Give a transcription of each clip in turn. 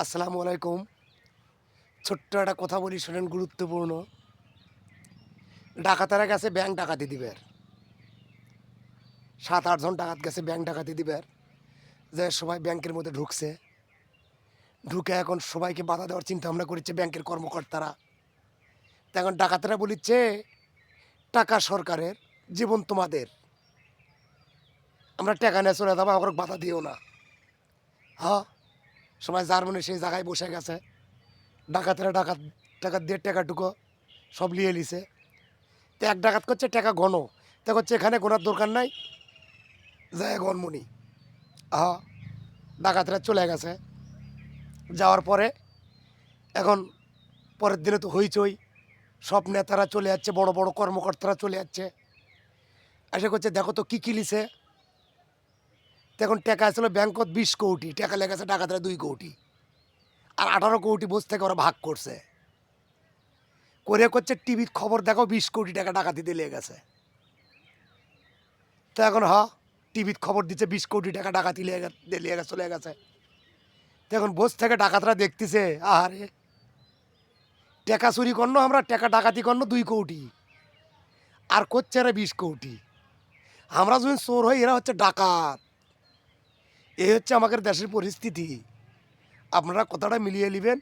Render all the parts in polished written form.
আসসালামু আলাইকুম। ছোট্ট একটা কথা বলি শোনেন, গুরুত্বপূর্ণ। ডাকাতেরা গেছে ব্যাংক ডাকাতি দিবের। ৭-৮ জন ডাকাত গেছে ব্যাংক ডাকাতি দিবের। যে সবাই ব্যাংকের মধ্যে ঢুকছে। ঢুকে এখন সবাইকে বাধা দেওয়ার চিন্তা ভাবনা করেছে ব্যাংকের কর্মকর্তারা। তো এখন ডাকাতেরা বলিচ্ছে, টাকা সরকারের, জীবন তোমাদের। আমরা টাকা নিয়ে চলে যাবো, আমাকে বাধা দিও না। হ্যাঁ, সবাই যার মনে সেই জায়গায় বসে গেছে। ডাকাতেরা টাকা দিয়ে টাকাটুকু সব নিয়ে নিছে। তো এক ডাকাত করছে টাকা ঘন, তা করছে এখানে গোনার দরকার নাই, যায় গনমনি। হ্যাঁ, ডাকাতরা চলে গেছে। যাওয়ার পরে এখন পরের দিনে তো হইচই, সব নেতারা চলে যাচ্ছে, বড় বড় কর্মকর্তারা চলে যাচ্ছে। এসে করছে দেখো তো কী কী লিছে। তো এখন টাকা আসলে ব্যাংকত 20 কোটি টাকা, লেগেছে ডাকাতরা 2 কোটি, আর 18 কোটি বসে থেকে ওরা ভাগ করছে। করে করছে টিভির খবর দেখো 20 কোটি টাকা ডাকাতিতে লেগে গেছে। তো এখন টিভির খবর দিচ্ছে 20 কোটি টাকা ডাকাতি লেগে চলে গেছে। তো এখন বসে থেকে ডাকাতরা দেখতেছে, আহারে টাকা চুরি করলো, আমরা টাকা ডাকাতি করলো 2 কোটি, আর করছে এরা 20 কোটি। আমরা যদি চোর হই, এরা হচ্ছে ডাকাত। এই হচ্ছে আমাদের দেশের পরিস্থিতি। আপনারা কথাটা মিলিয়ে নেবেন,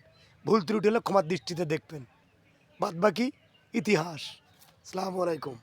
ভুল ত্রুটি হলে ক্ষমার দৃষ্টিতে দেখবেন, বাদ বাকি ইতিহাস। আসসালামু আলাইকুম।